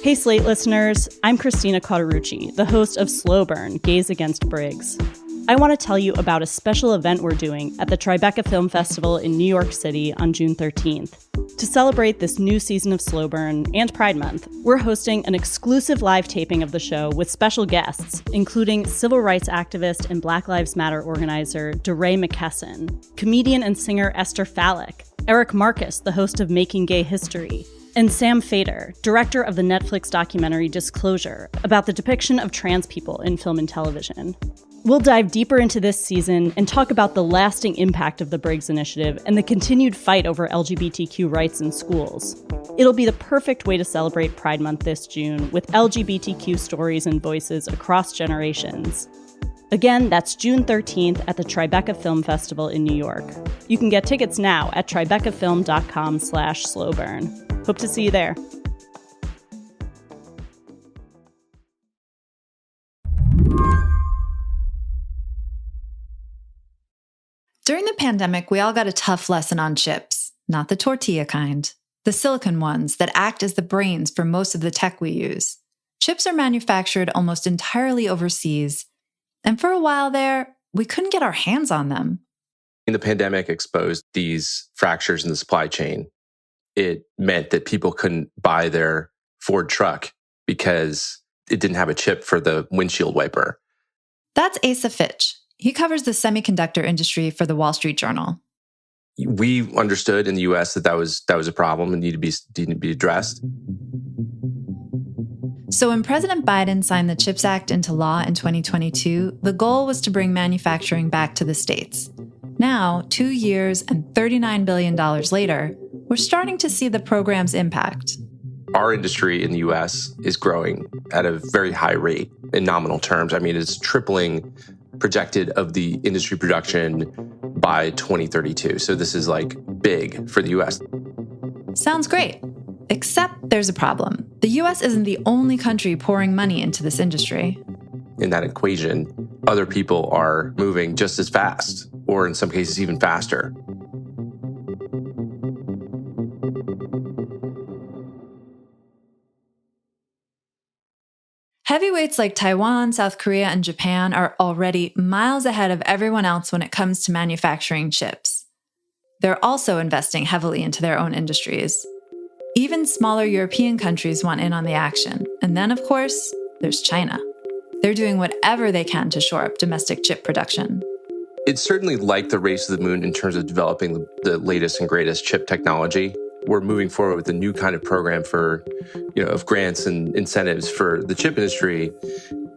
Hey Slate listeners, I'm Christina Cauterucci, the host of Slow Burn, Gays Against Briggs. I want to tell you about a special event we're doing at the Tribeca Film Festival in New York City on June 13th. To celebrate this new season of Slow Burn and Pride Month, we're hosting an exclusive live taping of the show with special guests, including civil rights activist and Black Lives Matter organizer DeRay McKesson, comedian and singer Esther Fallick, Eric Marcus, the host of Making Gay History, and Sam Fader, director of the Netflix documentary Disclosure, about the depiction of trans people in film and television. We'll dive deeper into this season and talk about the lasting impact of the Briggs Initiative and the continued fight over LGBTQ rights in schools. It'll be the perfect way to celebrate Pride Month this June with LGBTQ stories and voices across generations. Again, that's June 13th at the Tribeca Film Festival in New York. You can get tickets now at tribecafilm.com/slowburn. Hope to see you there. During the pandemic, we all got a tough lesson on chips, not the tortilla kind, the silicon ones that act as the brains for most of the tech we use. Chips are manufactured almost entirely overseas, and for a while there, we couldn't get our hands on them. The pandemic exposed these fractures in the supply chain. It meant that people couldn't buy their Ford truck because it didn't have a chip for the windshield wiper. That's Asa Fitch. He covers the semiconductor industry for the Wall Street Journal. We understood in the U.S. that was a problem and needed to be addressed. So when President Biden signed the CHIPS Act into law in 2022, the goal was to bring manufacturing back to the States. Now, 2 years and $39 billion later, we're starting to see the program's impact. Our industry in the U.S. is growing at a very high rate in nominal terms. I mean, it's tripling projected of the industry production by 2032. So this is like big for the U.S. Sounds great. Except there's a problem. The U.S. isn't the only country pouring money into this industry. In that equation, other people are moving just as fast, or in some cases even faster. Heavyweights like Taiwan, South Korea, and Japan are already miles ahead of everyone else when it comes to manufacturing chips. They're also investing heavily into their own industries. Even smaller European countries want in on the action. And then, of course, there's China. They're doing whatever they can to shore up domestic chip production. It's certainly like the race to the moon in terms of developing the latest and greatest chip technology. We're moving forward with a new kind of program for, of grants and incentives for the chip industry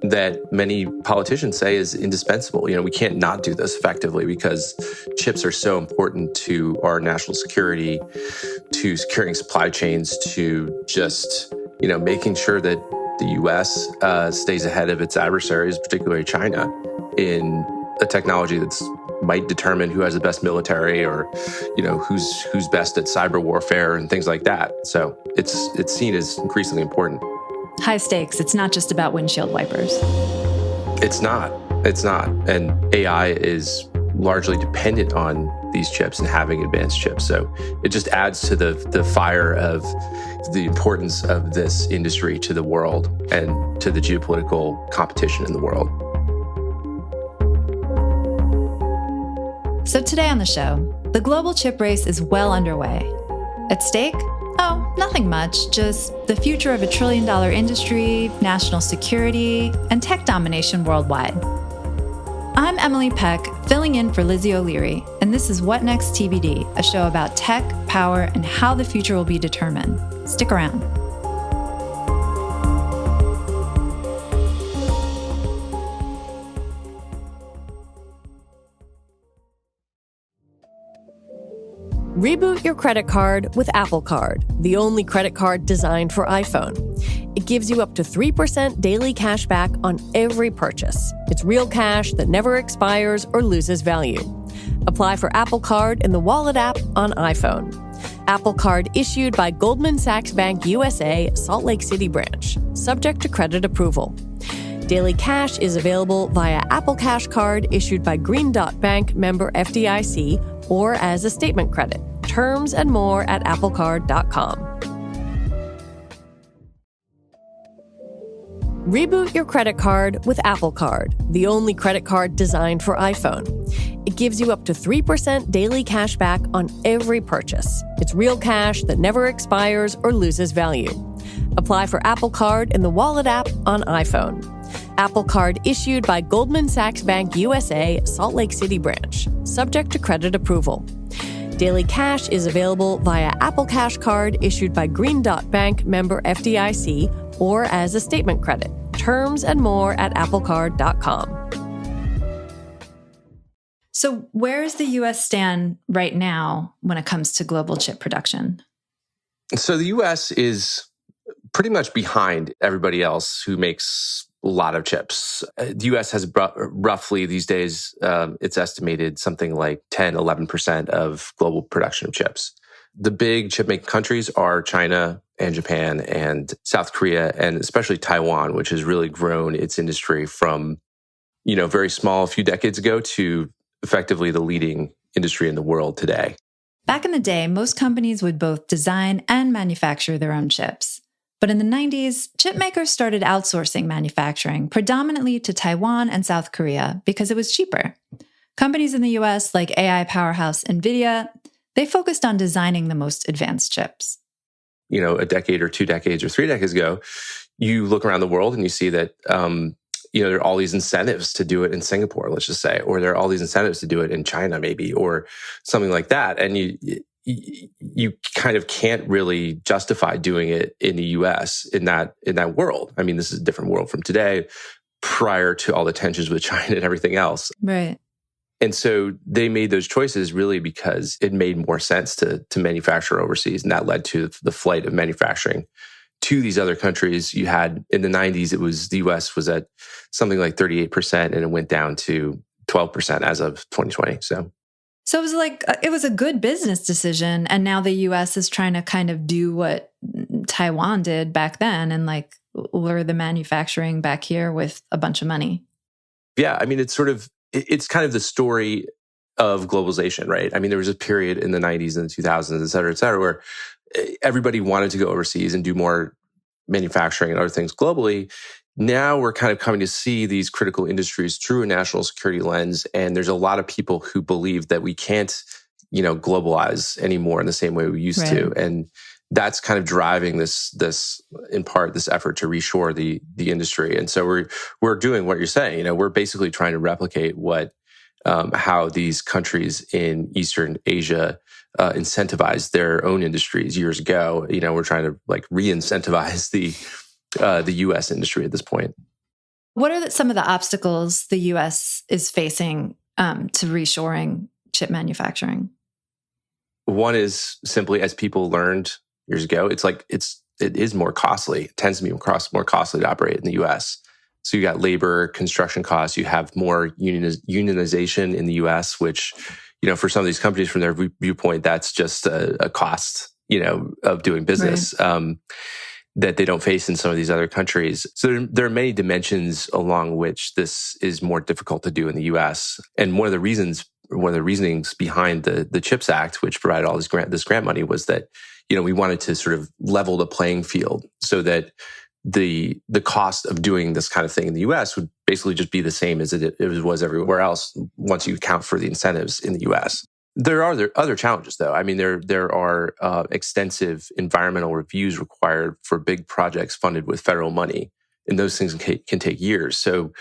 that many politicians say is indispensable. We can't not do this effectively because chips are so important to our national security, to securing supply chains, to just, making sure that the U.S. Stays ahead of its adversaries, particularly China, in a technology that's might determine who has the best military or, who's best at cyber warfare and things like that. So it's seen as increasingly important. High stakes. It's not just about windshield wipers. It's not. And AI is largely dependent on these chips and having advanced chips. So it just adds to the fire of the importance of this industry to the world and to the geopolitical competition in the world. So today on the show, the global chip race is well underway. At stake? Oh, nothing much, just the future of $1 trillion industry, national security, and tech domination worldwide. I'm Emily Peck, filling in for Lizzie O'Leary, and this is What Next TBD, a show about tech, power, and how the future will be determined. Stick around. Reboot your credit card with Apple Card, the only credit card designed for iPhone. It gives you up to 3% daily cash back on every purchase. It's real cash that never expires or loses value. Apply for Apple Card in the Wallet app on iPhone. Apple Card issued by Goldman Sachs Bank USA, Salt Lake City branch, subject to credit approval. Daily cash is available via Apple Cash Card issued by Green Dot Bank, member FDIC, or as a statement credit. Terms and more at applecard.com. Reboot your credit card with Apple Card, the only credit card designed for iPhone. It gives you up to 3% daily cash back on every purchase. It's real cash that never expires or loses value. Apply for Apple Card in the Wallet app on iPhone. Apple Card issued by Goldman Sachs Bank USA, Salt Lake City branch, subject to credit approval. Daily cash is available via Apple Cash Card issued by Green Dot Bank, member FDIC, or as a statement credit. Terms and more at applecard.com. So where does the U.S. stand right now when it comes to global chip production? So the U.S. is pretty much behind everybody else who makes a lot of chips. The U.S. has roughly these days, it's estimated something like 10, 11% of global production of chips. The big chip-making countries are China and Japan and South Korea, and especially Taiwan, which has really grown its industry from, very small a few decades ago to effectively the leading industry in the world today. Back in the day, most companies would both design and manufacture their own chips. But in the 90s, chip makers started outsourcing manufacturing predominantly to Taiwan and South Korea because it was cheaper. Companies in the US like AI powerhouse NVIDIA, they focused on designing the most advanced chips. A decade or 2 decades or 3 decades ago, you look around the world and you see that, there are all these incentives to do it in Singapore, let's just say, or there are all these incentives to do it in China maybe, or something like that. And you kind of can't really justify doing it in the US in that world. I mean, this is a different world from today, prior to all the tensions with China and everything else. Right. And so they made those choices really because it made more sense to manufacture overseas. And that led to the flight of manufacturing to these other countries. You had, in the 90s, the US was at something like 38%, and it went down to 12% as of 2020. So it was a good business decision. And now the US is trying to kind of do what Taiwan did back then and lure the manufacturing back here with a bunch of money. Yeah, I mean, it's kind of the story of globalization, right? I mean, there was a period in the 90s and the 2000s, et cetera, where everybody wanted to go overseas and do more manufacturing and other things globally. Now we're kind of coming to see these critical industries through a national security lens. And there's a lot of people who believe that we can't, globalize anymore in the same way we used to. And that's kind of driving this in part, this effort to reshore the industry. And so we're doing what you're saying. We're basically trying to replicate how these countries in Eastern Asia incentivized their own industries years ago. We're trying to re-incentivize the U.S. industry at this point. What are some of the obstacles the U.S. is facing to reshoring chip manufacturing? One is simply, as people learned years ago, it is more costly. It tends to be more costly to operate in the U.S. So you got labor, construction costs. You have more unionization in the U.S., which, for some of these companies, from their viewpoint, that's just a cost, of doing business. Right. That they don't face in some of these other countries. So there are many dimensions along which this is more difficult to do in the U.S. And one of the reasonings behind the CHIPS Act, which provided all this grant money, was that we wanted to sort of level the playing field so that the cost of doing this kind of thing in the U.S. would basically just be the same as it was everywhere else once you account for the incentives in the U.S. There are other challenges, though. I mean, there are extensive environmental reviews required for big projects funded with federal money, and those things can take years. So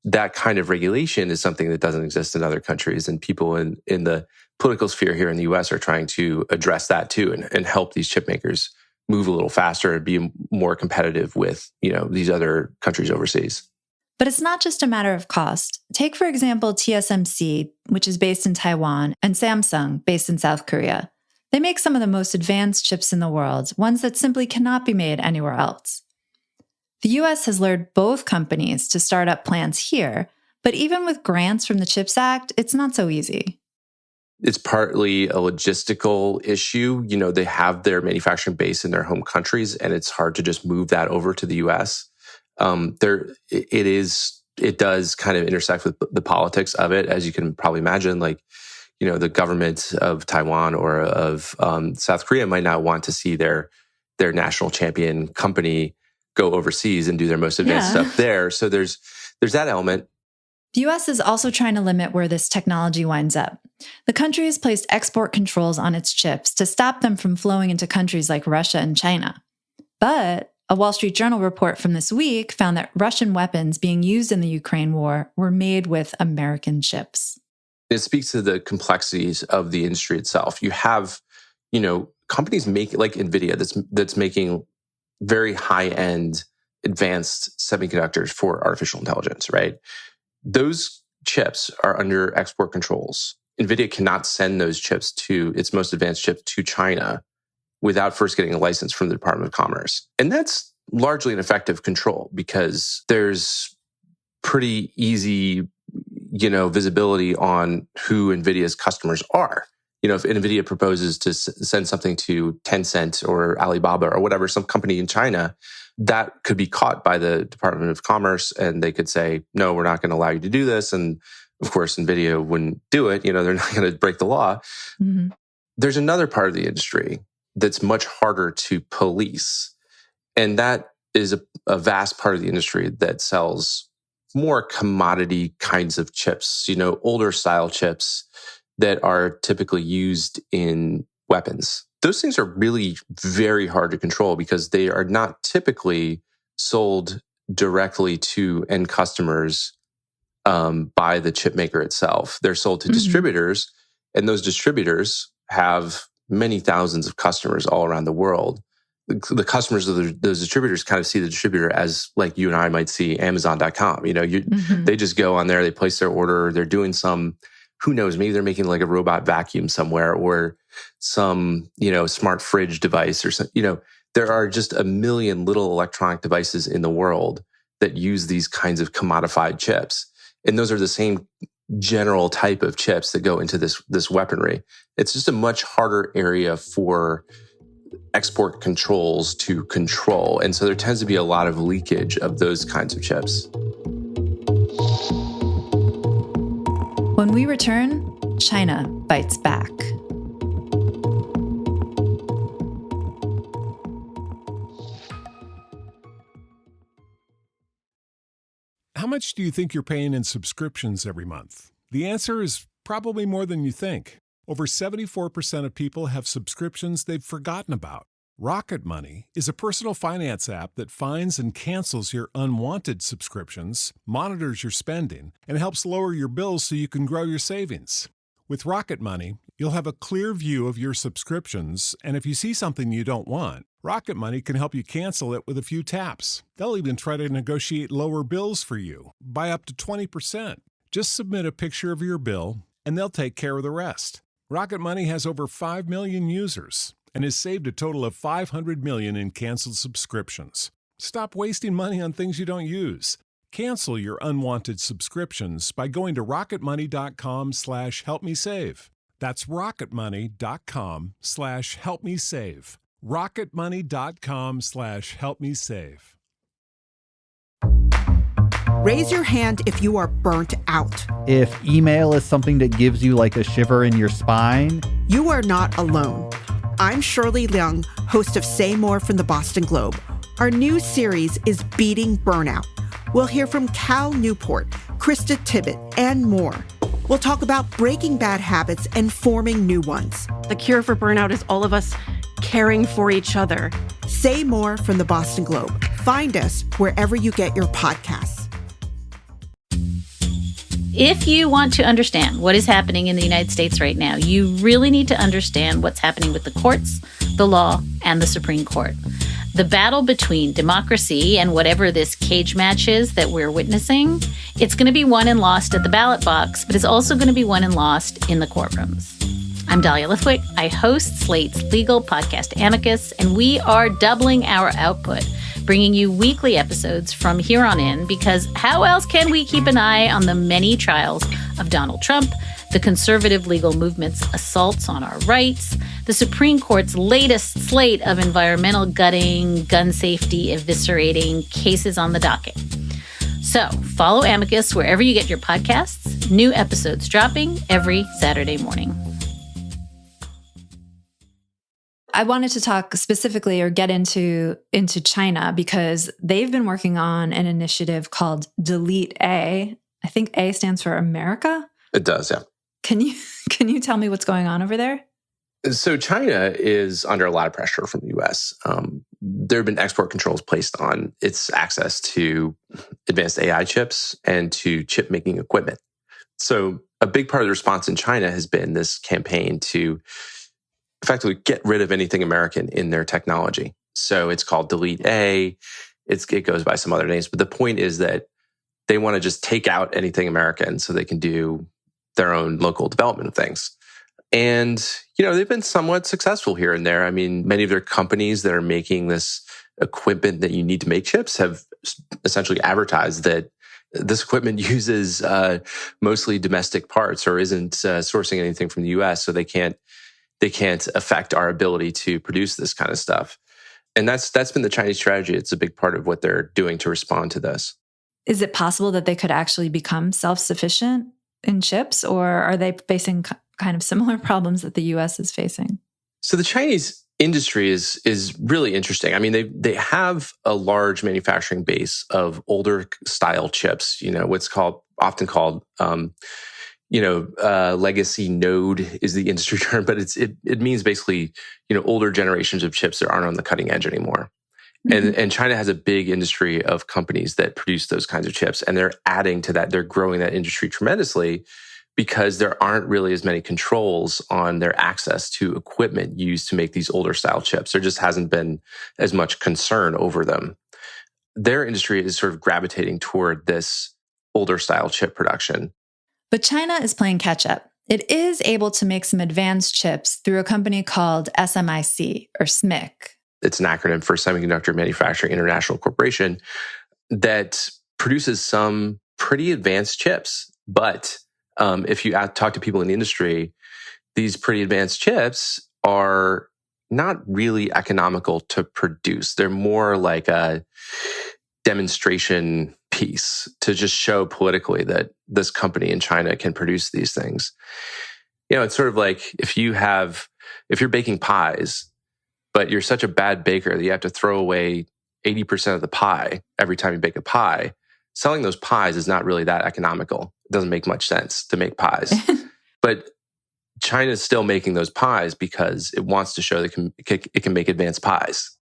that kind of regulation is something that doesn't exist in other countries, and people in the political sphere here in the U.S. are trying to address that too and help these chip makers move a little faster and be more competitive with these other countries overseas. But it's not just a matter of cost. Take, for example, TSMC, which is based in Taiwan, and Samsung, based in South Korea. They make some of the most advanced chips in the world, ones that simply cannot be made anywhere else. The US has lured both companies to start up plants here, but even with grants from the CHIPS Act, it's not so easy. It's partly a logistical issue. They have their manufacturing base in their home countries, and it's hard to just move that over to the US. It does kind of intersect with the politics of it, as you can probably imagine. The government of Taiwan or of South Korea might not want to see their national champion company go overseas and do their most advanced stuff there. So there's that element. The U.S. is also trying to limit where this technology winds up. The country has placed export controls on its chips to stop them from flowing into countries like Russia and China. But a Wall Street Journal report from this week found that Russian weapons being used in the Ukraine war were made with American chips. It speaks to the complexities of the industry itself. You have, companies like NVIDIA that's making very high-end advanced semiconductors for artificial intelligence, right? Those chips are under export controls. NVIDIA cannot send those chips its most advanced chips to China without first getting a license from the Department of Commerce. And that's largely an effective control because there's pretty easy, visibility on who NVIDIA's customers are. If NVIDIA proposes to send something to Tencent or Alibaba or whatever, some company in China, that could be caught by the Department of Commerce and they could say, no, we're not going to allow you to do this. And of course, NVIDIA wouldn't do it. They're not going to break the law. Mm-hmm. There's another part of the industry that's much harder to police. And that is a vast part of the industry that sells more commodity kinds of chips, older style chips that are typically used in weapons. Those things are really very hard to control because they are not typically sold directly to end customers by the chip maker itself. They're sold to distributors, and those distributors have many thousands of customers all around the world. The customers of those distributors kind of see the distributor as like you and I might see Amazon.com. They just go on there, they place their order, they're doing some, who knows, maybe they're making like a robot vacuum somewhere or some, smart fridge device or something. There are just a million little electronic devices in the world that use these kinds of commodified chips. And those are the same general type of chips that go into this weaponry. It's just a much harder area for export controls to control. And so there tends to be a lot of leakage of those kinds of chips. When we return, China bites back. How much do you think you're paying in subscriptions every month? The answer is probably more than you think. Over 74% of people have subscriptions they've forgotten about. Rocket Money is a personal finance app that finds and cancels your unwanted subscriptions, monitors your spending, and helps lower your bills so you can grow your savings. With Rocket Money, you'll have a clear view of your subscriptions, and if you see something you don't want, Rocket Money can help you cancel it with a few taps. They'll even try to negotiate lower bills for you by up to 20%. Just submit a picture of your bill, and they'll take care of the rest. Rocket Money has over 5 million users and has saved a total of $500 million in canceled subscriptions. Stop wasting money on things you don't use. Cancel your unwanted subscriptions by going to rocketmoney.com/helpmesave. That's rocketmoney.com/helpmesave. rocketmoney.com/helpmesave. Raise your hand if you are burnt out. If email is something that gives you like a shiver in your spine. You are not alone. I'm Shirley Leung, host of Say More from the Boston Globe. Our new series is Beating Burnout. We'll hear from Cal Newport, Krista Tibbett, and more. We'll talk about breaking bad habits and forming new ones. The cure for burnout is all of us caring for each other. Say More from the Boston Globe. Find us wherever you get your podcasts. If you want to understand what is happening in the United States right now, you really need to understand what's happening with the courts, the law, and the Supreme Court. The battle between democracy and whatever this cage match is that we're witnessing, it's going to be won and lost at the ballot box, but it's also going to be won and lost in the courtrooms. I'm Dahlia Lithwick. I host Slate's legal podcast Amicus, and we are doubling our output, bringing you weekly episodes from here on in, because how else can we keep an eye on the many trials of Donald Trump, the conservative legal movement's assaults on our rights, the Supreme Court's latest slate of environmental gutting, gun safety eviscerating cases on the docket. So follow Amicus wherever you get your podcasts. New episodes dropping every Saturday morning. I wanted to talk specifically or get into China because they've been working on an initiative called Delete A. I think A stands for America. It does, yeah. Can you tell me what's going on over there? So China is under a lot of pressure from the U.S. There have been export controls placed on its access to advanced AI chips and to chip-making equipment. So a big part of the response in China has been this campaign to effectively get rid of anything American in their technology. So it's called Delete A. It goes by some other names. But the point is that they want to just take out anything American so they can do their own local development of things. And, they've been somewhat successful here and there. I mean, many of their companies that are making this equipment that you need to make chips have essentially advertised that this equipment uses mostly domestic parts or isn't sourcing anything from the U.S., so they can't affect our ability to produce this kind of stuff. And that's been the Chinese strategy. It's a big part of what they're doing to respond to this. Is it possible that they could actually become self-sufficient in chips, or are they facing kind of similar problems that the U.S. is facing? So the Chinese industry is really interesting. I mean, they have a large manufacturing base of older style chips. What's often called legacy node is the industry term, but it means basically older generations of chips that aren't on the cutting edge anymore. Mm-hmm. And China has a big industry of companies that produce those kinds of chips, and they're adding to that. They're growing that industry tremendously because there aren't really as many controls on their access to equipment used to make these older style chips. There just hasn't been as much concern over them. Their industry is sort of gravitating toward this older style chip production. But China is playing catch up. It is able to make some advanced chips through a company called SMIC or SMIC. It's an acronym for Semiconductor Manufacturing International Corporation that produces some pretty advanced chips. But if you talk to people in the industry, these pretty advanced chips are not really economical to produce. They're more like a demonstration piece to just show politically that this company in China can produce these things. It's sort of like if you're baking pies, but you're such a bad baker that you have to throw away 80% of the pie every time you bake a pie, selling those pies is not really that economical. It doesn't make much sense to make pies. But China's still making those pies because it wants to show that it can make advanced pies.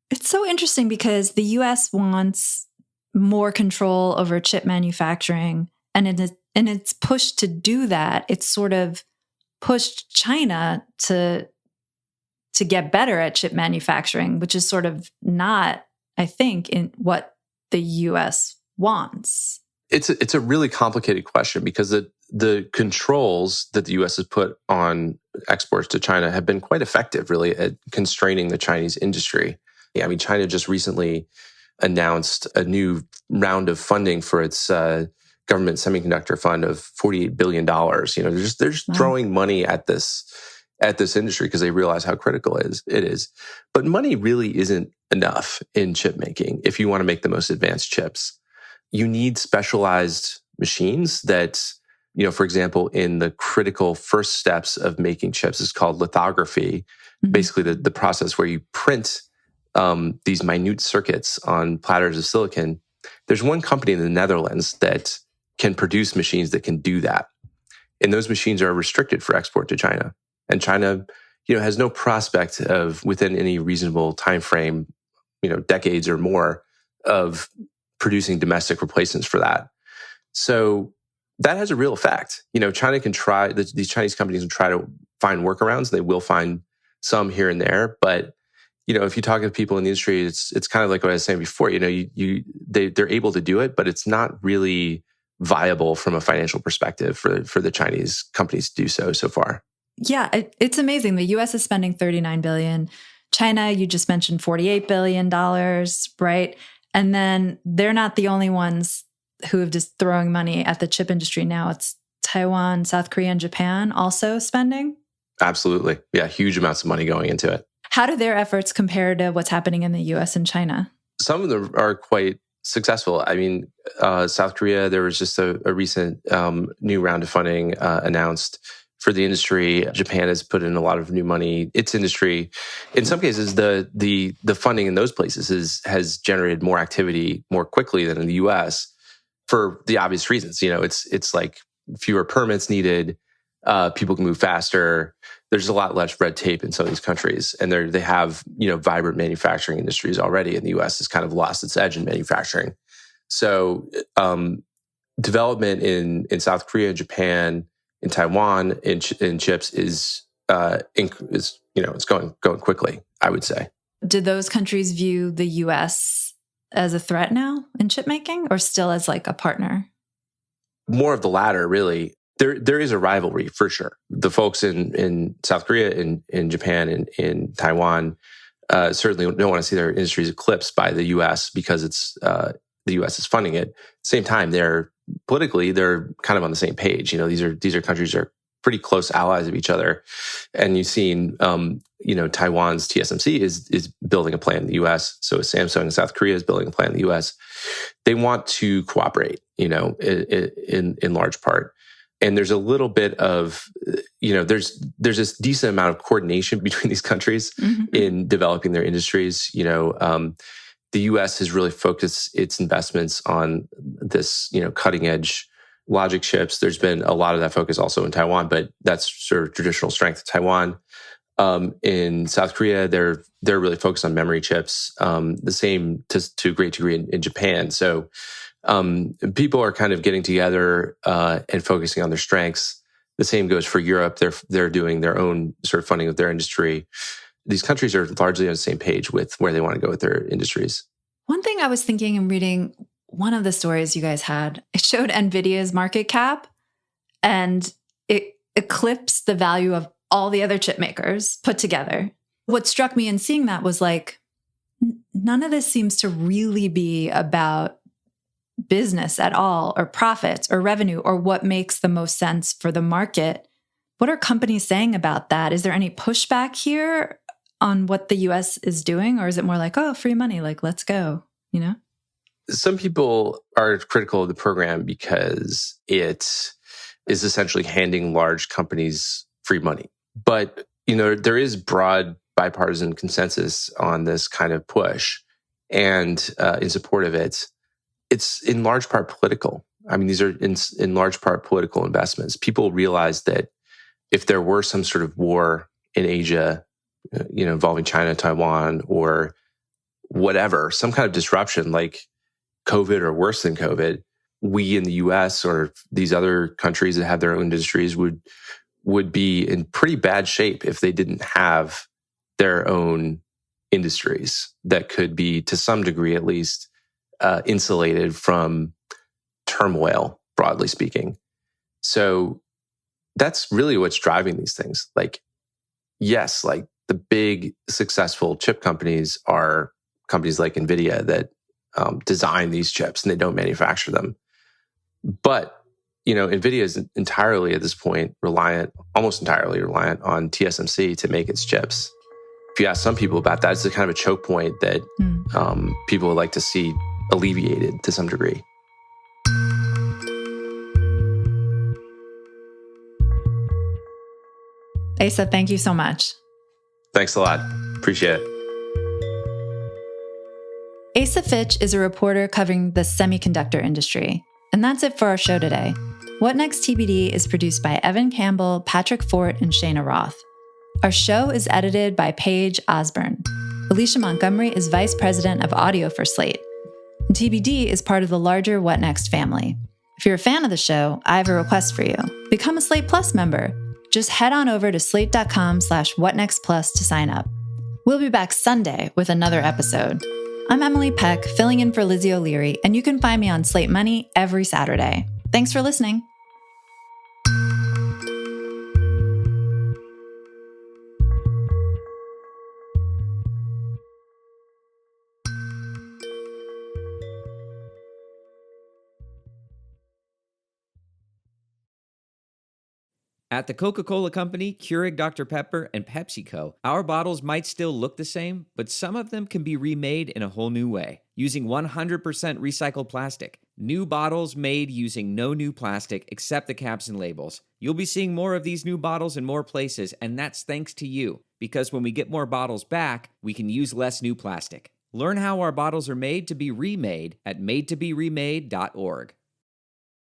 It's so interesting because the U.S. wants more control over chip manufacturing, and in its push to do that, it's sort of pushed China to get better at chip manufacturing, which is sort of not, I think, in what the U.S. wants. It's a really complicated question because the controls that the U.S. has put on exports to China have been quite effective, really, at constraining the Chinese industry. I mean, China just recently announced a new round of funding for its government semiconductor fund of $48 billion. They're just throwing money at this industry because they realize how critical it is. But money really isn't enough in chip making if you want to make the most advanced chips. You need specialized machines that, for example, in the critical first steps of making chips is called lithography. Mm-hmm. Basically, the process where you print these minute circuits on platters of silicon. There's one company in the Netherlands that can produce machines that can do that. And those machines are restricted for export to China. And China, has no prospect of within any reasonable time frame, decades or more of producing domestic replacements for that. So that has a real effect. China can try, these Chinese companies can try to find workarounds. They will find some here and there, but if you talk to people in the industry, it's kind of like what I was saying before. They're able to do it, but it's not really viable from a financial perspective for the Chinese companies to do so far. Yeah, it's amazing. The U.S. is spending $39 billion. China, you just mentioned $48 billion, right? And then they're not the only ones who have just throwing money at the chip industry now. It's Taiwan, South Korea, and Japan also spending. Absolutely. Yeah, huge amounts of money going into it. How do their efforts compare to what's happening in the U.S. and China? Some of them are quite successful. I mean, South Korea, there was just a recent new round of funding announced for the industry. Japan has put in a lot of new money. Its industry, in some cases, the funding in those places has generated more activity more quickly than in the U.S. for the obvious reasons. It's like fewer permits needed. People can move faster. There's a lot less red tape in some of these countries, and they have vibrant manufacturing industries already. And the U.S. has kind of lost its edge in manufacturing. So development in South Korea, Japan, in Taiwan, in chips is it's going quickly, I would say. Do those countries view the U.S. as a threat now in chip making, or still as like a partner? More of the latter, really. There is a rivalry for sure. The folks in South Korea, in Japan, and in Taiwan certainly don't want to see their industries eclipsed by the U.S. because it's the U.S. is funding it. At the same time, they're kind of on the same page. These are countries that are pretty close allies of each other, and you've seen Taiwan's TSMC is building a plant in the U.S. So Samsung in South Korea is building a plant in the U.S. They want to cooperate, in large part. And there's a little bit of, there's this decent amount of coordination between these countries in developing their industries. The U.S. has really focused its investments on this, cutting edge logic chips. There's been a lot of that focus also in Taiwan, but that's sort of traditional strength of Taiwan. In South Korea, they're really focused on memory chips. The same to a great degree in Japan. So people are kind of getting together and focusing on their strengths. The same goes for Europe. They're doing their own sort of funding of their industry. These countries are largely on the same page with where they want to go with their industries. One thing I was thinking and reading, one of the stories you guys had, it showed NVIDIA's market cap, and it eclipsed the value of all the other chip makers put together. What struck me in seeing that was like, none of this seems to really be about business at all, or profits or revenue, or what makes the most sense for the market. What are companies saying about that? Is there any pushback here on what the US is doing? Or is it more like, oh, free money, like, let's go, Some people are critical of the program because it is essentially handing large companies free money. But, there is broad bipartisan consensus on this kind of push and in support of it. It's in large part political. I mean, these are in large part political investments. People realize that if there were some sort of war in Asia, involving China, Taiwan, or whatever, some kind of disruption like COVID or worse than COVID, we in the US or these other countries that have their own industries would be in pretty bad shape if they didn't have their own industries that could be, to some degree at least, insulated from turmoil, broadly speaking. So that's really what's driving these things. Like, yes, like the big successful chip companies are companies like NVIDIA that design these chips and they don't manufacture them. But, NVIDIA is entirely at this point almost entirely reliant on TSMC to make its chips. If you ask some people about that, it's a kind of a choke point that people would like to see alleviated to some degree. Asa, thank you so much. Thanks a lot. Appreciate it. Asa Fitch is a reporter covering the semiconductor industry. And that's it for our show today. What Next TBD is produced by Evan Campbell, Patrick Fort, and Shayna Roth. Our show is edited by Paige Osborne. Alicia Montgomery is vice president of audio for Slate. And TBD is part of the larger What Next family. If you're a fan of the show, I have a request for you. Become a Slate Plus member. Just head on over to slate.com/whatnextplus to sign up. We'll be back Sunday with another episode. I'm Emily Peck, filling in for Lizzie O'Leary, and you can find me on Slate Money every Saturday. Thanks for listening. At the Coca-Cola Company, Keurig Dr. Pepper, and PepsiCo, our bottles might still look the same, but some of them can be remade in a whole new way, using 100% recycled plastic. New bottles made using no new plastic except the caps and labels. You'll be seeing more of these new bottles in more places, and that's thanks to you, because when we get more bottles back, we can use less new plastic. Learn how our bottles are made to be remade at madetoberemade.org.